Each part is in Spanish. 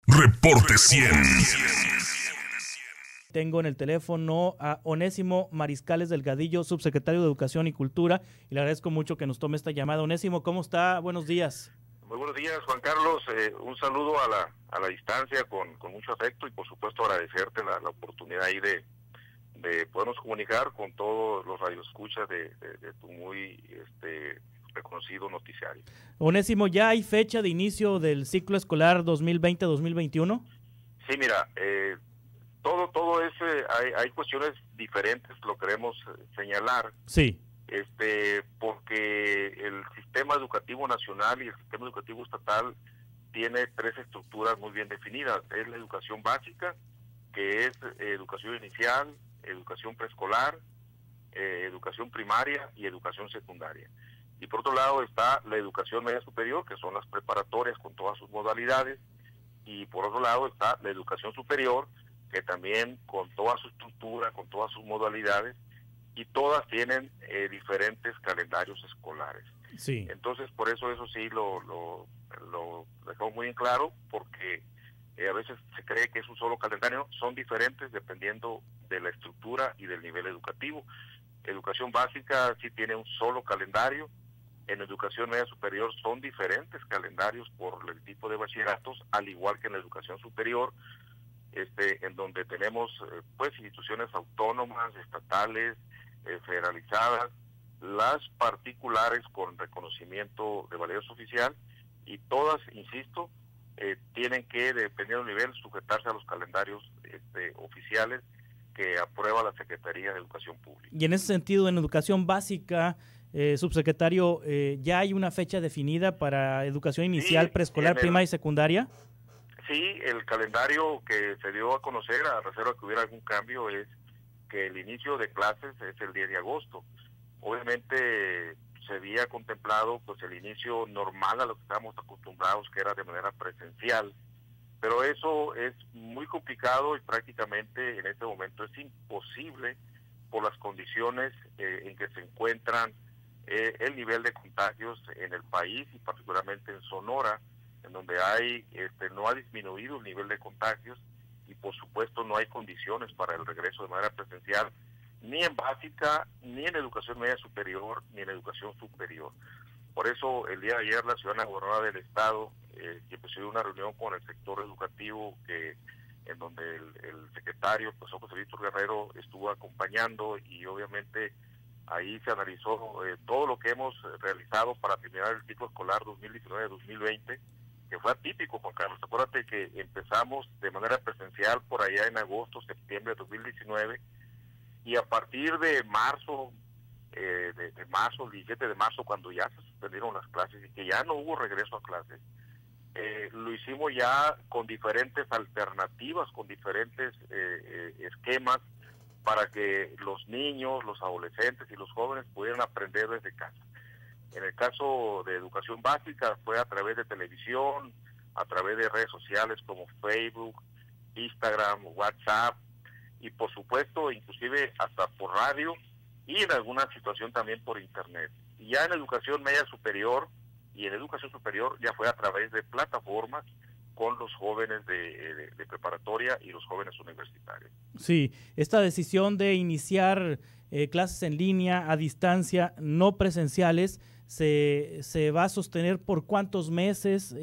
Reporte 100. Tengo en el teléfono a Onésimo Mariscales Delgadillo, subsecretario de Educación y Cultura, y le agradezco mucho que nos tome esta llamada. Onésimo, ¿cómo está? Buenos días. Muy buenos días, Juan Carlos. Un saludo a la distancia con mucho afecto y por supuesto agradecerte la oportunidad ahí de podernos comunicar con todos los radioescuchas de tu muy reconocido noticiario. Onésimo, ¿ya hay fecha de inicio del ciclo escolar 2020-2021? Sí, mira, todo hay cuestiones diferentes, lo queremos señalar. Sí. Porque el sistema educativo nacional y el sistema educativo estatal tiene tres estructuras muy bien definidas. Es la educación básica, que es educación inicial, educación preescolar, educación primaria y educación secundaria. Y por otro lado está la educación media superior, que son las preparatorias con todas sus modalidades, y por otro lado está la educación superior, que también con toda su estructura, con todas sus modalidades, y todas tienen diferentes calendarios escolares. Sí. Entonces, por eso sí lo dejamos muy en claro, porque a veces se cree que es un solo calendario. Son diferentes dependiendo de la estructura y del nivel educativo. Educación básica sí tiene un solo calendario. En educación media superior son diferentes calendarios por el tipo de bachilleratos, al igual que en la educación superior, en donde tenemos instituciones autónomas, estatales, federalizadas, las particulares con reconocimiento de validez oficial, y todas, insisto, tienen que, dependiendo del nivel, sujetarse a los calendarios oficiales que aprueba la Secretaría de Educación Pública. Y en ese sentido, en educación básica, subsecretario, ¿ya hay una fecha definida para educación inicial, preescolar, primaria y secundaria? Sí, el calendario que se dio a conocer, a reserva que hubiera algún cambio, es que el inicio de clases es el 10 de agosto. Obviamente se había contemplado pues el inicio normal a lo que estábamos acostumbrados, que era de manera presencial, pero eso es muy complicado y prácticamente en este momento es imposible por las condiciones en que se encuentran el nivel de contagios en el país y particularmente en Sonora, en donde no ha disminuido el nivel de contagios, y por supuesto no hay condiciones para el regreso de manera presencial, ni en básica, ni en educación media superior, ni en educación superior. Por eso el día de ayer la ciudadana gobernadora del estado, que presidió una reunión con el sector educativo, en donde el secretario, el profesor José Víctor Guerrero, estuvo acompañando, y obviamente ahí se analizó todo lo que hemos realizado para terminar el ciclo escolar 2019-2020, que fue atípico, Juan Carlos. Acuérdate que empezamos de manera presencial por allá en agosto, septiembre de 2019, y a partir de marzo, el 17 de marzo, cuando ya se suspendieron las clases y que ya no hubo regreso a clases, lo hicimos ya con diferentes alternativas, con diferentes esquemas, para que los niños, los adolescentes y los jóvenes pudieran aprender desde casa. En el caso de educación básica fue a través de televisión, a través de redes sociales como Facebook, Instagram, WhatsApp, y por supuesto inclusive hasta por radio, y en alguna situación también por internet. Y ya en educación media superior y en educación superior ya fue a través de plataformas con los jóvenes de preparatoria y los jóvenes universitarios. Sí, esta decisión de iniciar clases en línea, a distancia, no presenciales, se va a sostener por cuántos meses.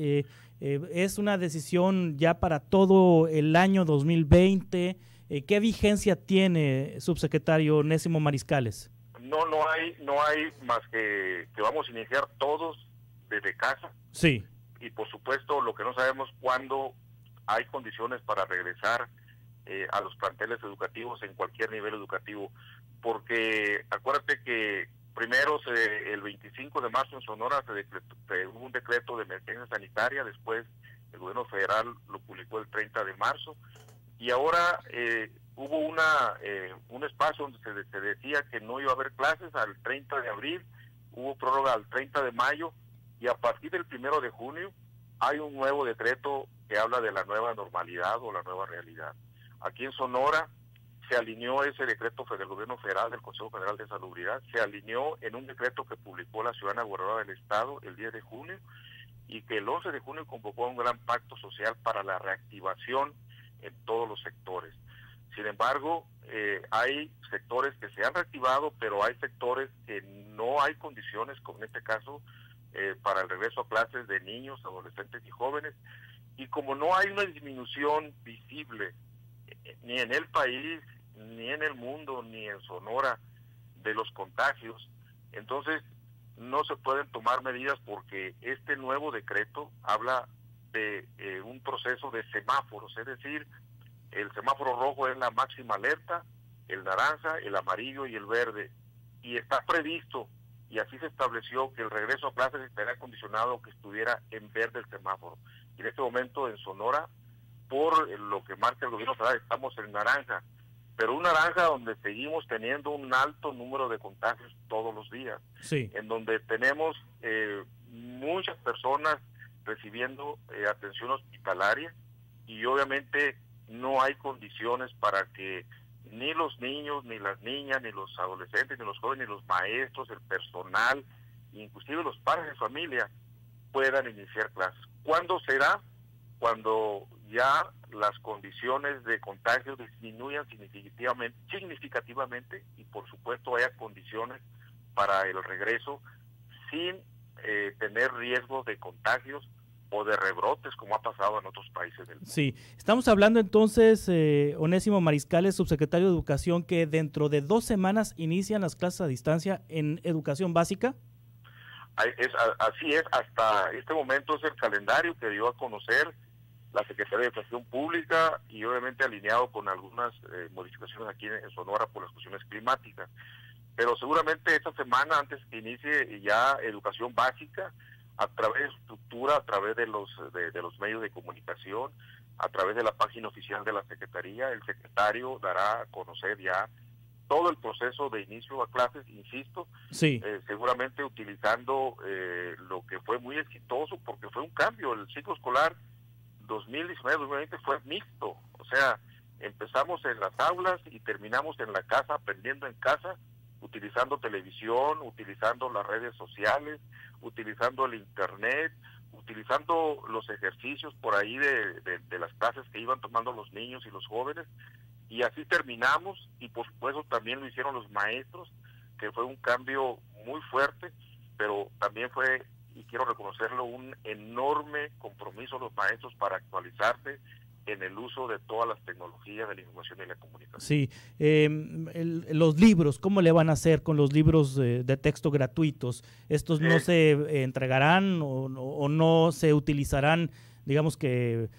Es una decisión ya para todo el año 2020. ¿Qué vigencia tiene, subsecretario Onésimo Mariscales? No hay más que vamos a iniciar todos desde casa. Sí. Y por supuesto lo que no sabemos cuándo hay condiciones para regresar a los planteles educativos en cualquier nivel educativo, porque acuérdate que primero el 25 de marzo en Sonora hubo un decreto de emergencia sanitaria, después el gobierno federal lo publicó el 30 de marzo, y ahora hubo un espacio donde se decía que no iba a haber clases al 30 de abril, hubo prórroga al 30 de mayo, y a partir del 1 de junio hay un nuevo decreto que habla de la nueva normalidad o la nueva realidad. Aquí en Sonora se alineó ese decreto del gobierno federal, del Consejo Federal de Salubridad, se alineó en un decreto que publicó la ciudadana gobernadora del estado el 10 de junio, y que el 11 de junio convocó un gran pacto social para la reactivación en todos los sectores. Sin embargo, hay sectores que se han reactivado, pero hay sectores que no hay condiciones, como en este caso, para el regreso a clases de niños, adolescentes y jóvenes. Y como no hay una disminución visible ni en el país, ni en el mundo, ni en Sonora de los contagios, entonces no se pueden tomar medidas porque este nuevo decreto habla de un proceso de semáforos, es decir, el semáforo rojo es la máxima alerta, el naranja, el amarillo y el verde, y está previsto, y así se estableció, que el regreso a clases estaría condicionado a que estuviera en verde el semáforo. Y en este momento en Sonora, por lo que marca el gobierno federal, estamos en naranja, pero un naranja donde seguimos teniendo un alto número de contagios todos los días, sí, en donde tenemos muchas personas recibiendo atención hospitalaria, y obviamente no hay condiciones para que ni los niños, ni las niñas, ni los adolescentes, ni los jóvenes, ni los maestros, el personal, inclusive los padres de familia, puedan iniciar clases. ¿Cuándo será? Cuando ya las condiciones de contagio disminuyan significativamente y por supuesto haya condiciones para el regreso sin tener riesgos de contagios o de rebrotes como ha pasado en otros países del mundo. Sí, estamos hablando entonces, Onésimo Mariscales, subsecretario de Educación, que dentro de 2 semanas inician las clases a distancia en educación básica. Así es, hasta este momento es el calendario que dio a conocer la Secretaría de Educación Pública y obviamente alineado con algunas modificaciones aquí en Sonora por las cuestiones climáticas. Pero seguramente esta semana, antes que inicie ya educación básica, a través de su estructura, a través de los medios de comunicación, a través de la página oficial de la Secretaría, el secretario dará a conocer ya todo el proceso de inicio a clases, insisto, sí, seguramente utilizando lo que fue muy exitoso, porque fue un cambio. El ciclo escolar 2019-2020 fue mixto, o sea, empezamos en las aulas y terminamos en la casa, aprendiendo en casa, utilizando televisión, utilizando las redes sociales, utilizando el internet, utilizando los ejercicios por ahí de las clases que iban tomando los niños y los jóvenes, y así terminamos, y por supuesto también lo hicieron los maestros, que fue un cambio muy fuerte, pero también fue, y quiero reconocerlo, un enorme compromiso de los maestros para actualizarse en el uso de todas las tecnologías de la información y la comunicación. Sí, los libros, ¿cómo le van a hacer con los libros de texto gratuitos? ¿Estos no se entregarán o no se utilizarán, digamos que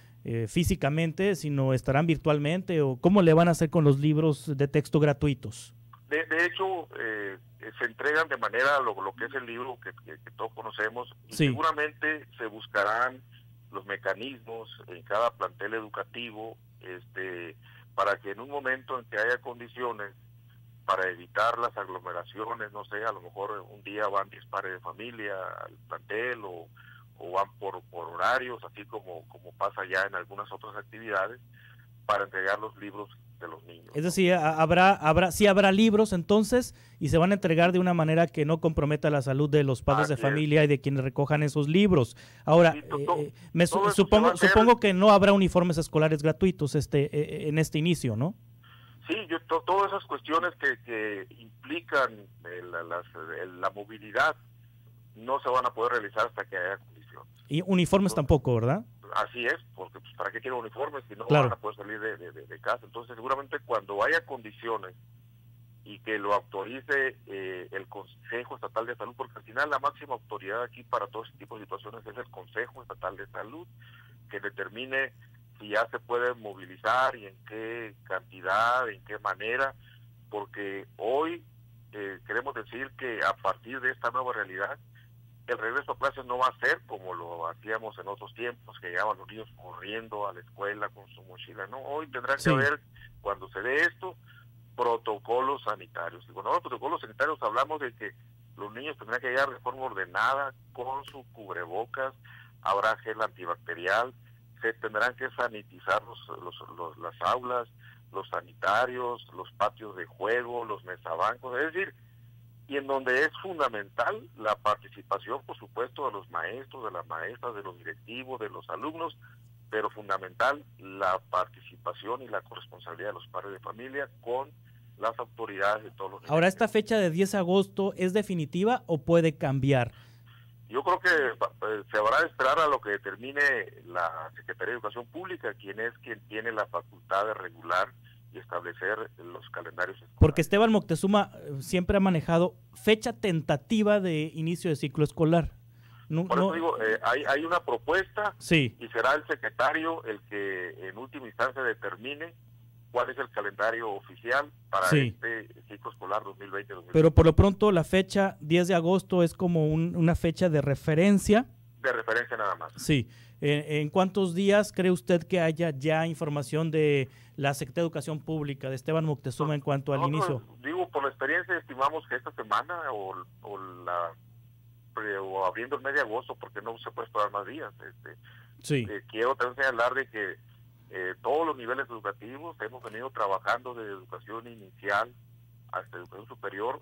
físicamente, sino estarán virtualmente? ¿O cómo le van a hacer con los libros de texto gratuitos? De hecho, se entregan de manera lo que es el libro que todos conocemos, y sí, seguramente se buscarán los mecanismos en cada plantel educativo para que en un momento en que haya condiciones para evitar las aglomeraciones, no sé, a lo mejor un día van 10 padres de familia al plantel o van por horarios, así como pasa ya en algunas otras actividades, para entregar los libros de los niños. Es decir, sí habrá libros entonces, y se van a entregar de una manera que no comprometa la salud de los padres de familia y de quienes recojan esos libros. Ahora, sí, supongo que no habrá uniformes escolares gratuitos en este inicio, ¿no? Sí, todas esas cuestiones que implican la movilidad no se van a poder realizar hasta que haya condiciones. Y uniformes tampoco, ¿verdad? Así es, porque pues, ¿para qué quieren uniformes si no claro. van a poder salir de casa? Entonces seguramente cuando haya condiciones y que lo autorice el Consejo Estatal de Salud, porque al final la máxima autoridad aquí para todo este tipo de situaciones es el Consejo Estatal de Salud, que determine si ya se puede movilizar y en qué cantidad, en qué manera, porque hoy queremos decir que a partir de esta nueva realidad, el regreso a clases no va a ser como lo hacíamos en otros tiempos, que llegaban los niños corriendo a la escuela con su mochila. No, hoy tendrá que haber, cuando se dé esto, protocolos sanitarios. Y cuando hablamos de protocolos sanitarios hablamos de que los niños tendrán que llegar de forma ordenada, con su cubrebocas, habrá gel antibacterial, se tendrán que sanitizar las aulas, los sanitarios, los patios de juego, los mesabancos, es decir, y en donde es fundamental la participación, por supuesto, de los maestros, de las maestras, de los directivos, de los alumnos, pero fundamental la participación y la corresponsabilidad de los padres de familia con las autoridades de todos los niveles. Ahora, ¿esta fecha de 10 de agosto es definitiva o puede cambiar? Yo creo que se habrá de esperar a lo que determine la Secretaría de Educación Pública, quien tiene la facultad de regular y establecer los calendarios escolares. Porque Esteban Moctezuma siempre ha manejado fecha tentativa de inicio de ciclo escolar. Por eso digo, hay una propuesta, sí, y será el secretario el que en última instancia determine cuál es el calendario oficial para este ciclo escolar 2020-2021. Pero por lo pronto la fecha 10 de agosto es como una fecha de referencia. De referencia nada más. Sí. ¿En cuántos días cree usted que haya ya información de la Secretaría de Educación Pública, de Esteban Moctezuma, en cuanto al inicio? Digo, por la experiencia estimamos que esta semana o abriendo el mes de agosto, porque no se puede esperar más días. Quiero también señalar de que todos los niveles educativos hemos venido trabajando desde educación inicial hasta educación superior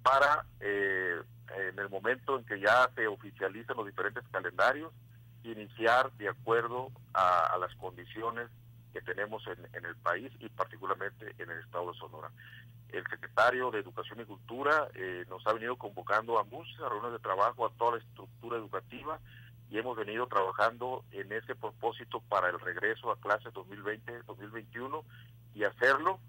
para en el momento en que ya se oficialicen los diferentes calendarios, iniciar de acuerdo a las condiciones que tenemos en el país y particularmente en el estado de Sonora. El secretario de Educación y Cultura nos ha venido convocando a muchas reuniones de trabajo, a toda la estructura educativa, y hemos venido trabajando en ese propósito para el regreso a clases 2020-2021 y hacerlo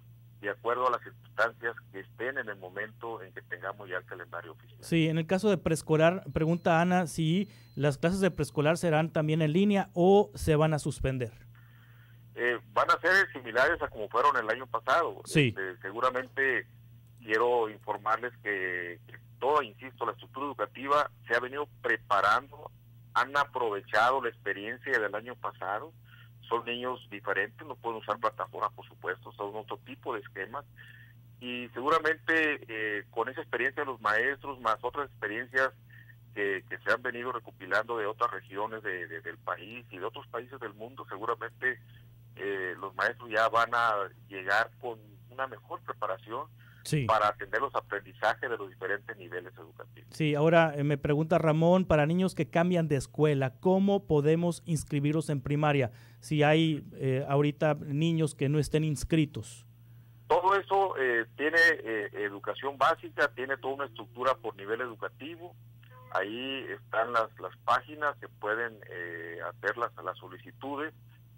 de acuerdo a las circunstancias que estén en el momento en que tengamos ya el calendario oficial. Sí, en el caso de preescolar, pregunta Ana si las clases de preescolar serán también en línea o se van a suspender. Van a ser similares a como fueron el año pasado. Sí. Seguramente quiero informarles que toda, insisto, la estructura educativa se ha venido preparando, han aprovechado la experiencia del año pasado. Son niños diferentes, no pueden usar plataformas, por supuesto, son otro tipo de esquemas, y seguramente con esa experiencia de los maestros, más otras experiencias que se han venido recopilando de otras regiones del país y de otros países del mundo, seguramente los maestros ya van a llegar con una mejor preparación para atender los aprendizajes de los diferentes niveles educativos. Sí, ahora me pregunta Ramón, para niños que cambian de escuela, ¿cómo podemos inscribirlos en primaria si hay ahorita niños que no estén inscritos? Todo eso tiene educación básica, tiene toda una estructura por nivel educativo. Ahí están las páginas que pueden hacer las solicitudes,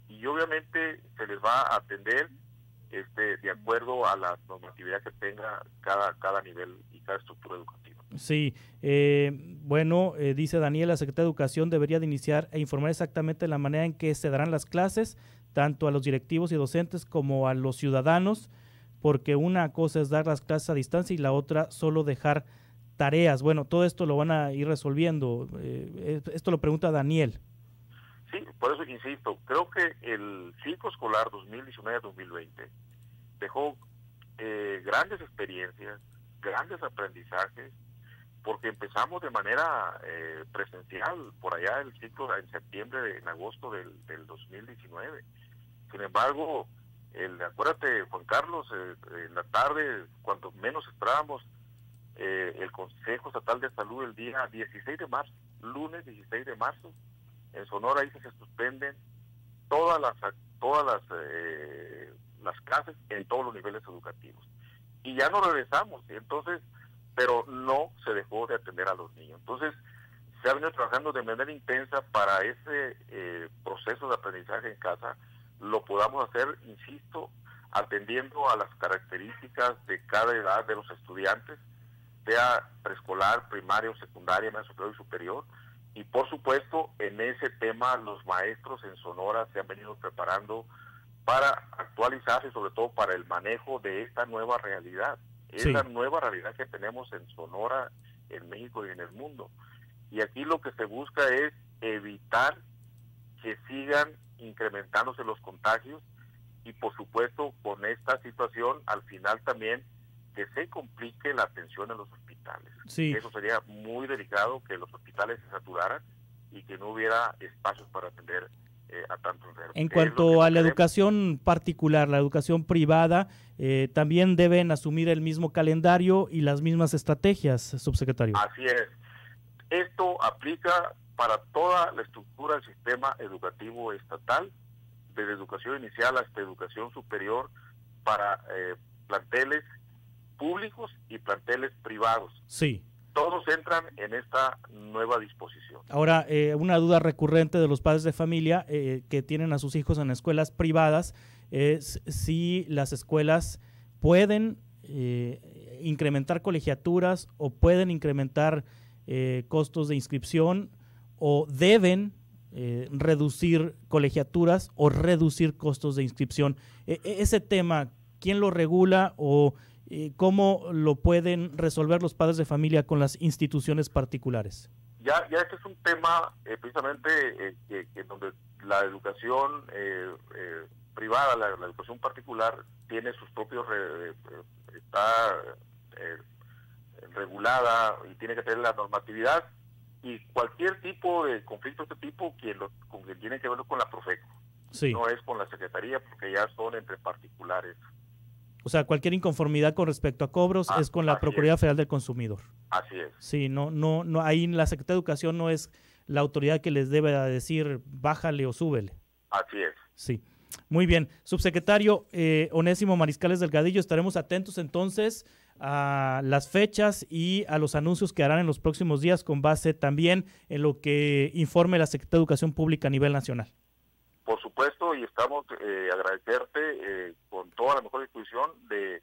y obviamente se les va a atender de acuerdo a la normatividad que tenga cada nivel y cada estructura educativa. Sí, dice Daniel, la Secretaría de Educación debería de iniciar e informar exactamente la manera en que se darán las clases, tanto a los directivos y docentes como a los ciudadanos, porque una cosa es dar las clases a distancia y la otra solo dejar tareas. Bueno, todo esto lo van a ir resolviendo. Esto lo pregunta Daniel. Sí, por eso insisto, creo que el ciclo escolar 2019-2020 dejó grandes experiencias, grandes aprendizajes, porque empezamos de manera presencial, por allá el ciclo en septiembre, en agosto del 2019. Sin embargo, acuérdate, Juan Carlos, en la tarde, cuando menos esperábamos, el Consejo Estatal de Salud el día 16 de marzo, lunes 16 de marzo, en Sonora ahí se suspenden todas las clases en todos los niveles educativos. Y ya no regresamos, entonces, pero no se dejó de atender a los niños. Entonces, se ha venido trabajando de manera intensa para ese proceso de aprendizaje en casa, lo podamos hacer, insisto, atendiendo a las características de cada edad de los estudiantes, sea preescolar, primaria o secundaria, media superior y superior. Y por supuesto, en ese tema los maestros en Sonora se han venido preparando para actualizarse, sobre todo para el manejo de esta nueva realidad. Es la nueva realidad que tenemos en Sonora, en México y en el mundo. Y aquí lo que se busca es evitar que sigan incrementándose los contagios y por supuesto con esta situación al final también que se complique la atención en los hospitales. Sí. Eso sería muy delicado, que los hospitales se saturaran y que no hubiera espacios para atender a tanto enfermo. En cuanto a la educación particular, la educación privada, también deben asumir el mismo calendario y las mismas estrategias, subsecretario. Así es. Esto aplica para toda la estructura del sistema educativo estatal, desde educación inicial hasta educación superior, para planteles públicos y planteles privados. Sí. Todos entran en esta nueva disposición. Ahora, una duda recurrente de los padres de familia que tienen a sus hijos en escuelas privadas es si las escuelas pueden incrementar colegiaturas o pueden incrementar costos de inscripción o deben reducir colegiaturas o reducir costos de inscripción. Ese tema, ¿quién lo regula o cómo lo pueden resolver los padres de familia con las instituciones particulares? Ya este es un tema precisamente donde la educación privada, la educación particular tiene sus propios, está regulada y tiene que tener la normatividad, y cualquier tipo de conflicto de este tipo con quien tiene que ver con la Profeco. Sí. No es con la Secretaría, porque ya son entre particulares. O sea, cualquier inconformidad con respecto a cobros es con la Procuraduría Federal del Consumidor. Así es. Sí, no, ahí la Secretaría de Educación no es la autoridad que les debe decir bájale o súbele. Así es. Sí. Muy bien. Subsecretario Onésimo Mariscales Delgadillo, estaremos atentos entonces a las fechas y a los anuncios que harán en los próximos días con base también en lo que informe la Secretaría de Educación Pública a nivel nacional. Por supuesto, y estamos agradecerte con toda la mejor disposición de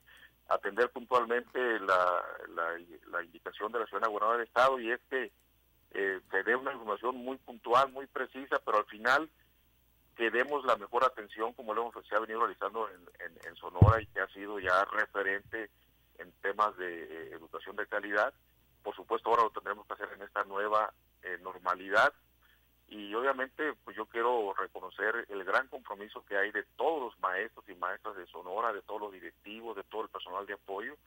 atender puntualmente la indicación de la ciudadana gobernadora del Estado, y es que se dé una información muy puntual, muy precisa, pero al final que demos la mejor atención, como lo se ha venido realizando en Sonora y que ha sido ya referente en temas de educación de calidad. Por supuesto, ahora lo tendremos que hacer en esta nueva normalidad, y obviamente pues yo quiero reconocer el gran compromiso que hay de todos los maestros y maestras de Sonora, de todos los directivos, de todo el personal de apoyo,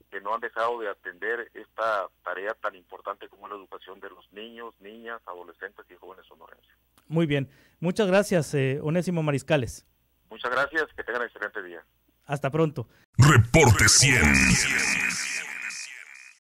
que no han dejado de atender esta tarea tan importante como la educación de los niños, niñas, adolescentes y jóvenes sonorenses. Muy bien. Muchas gracias, Onésimo Mariscales. Muchas gracias, que tengan un excelente día. Hasta pronto. Reporte 100.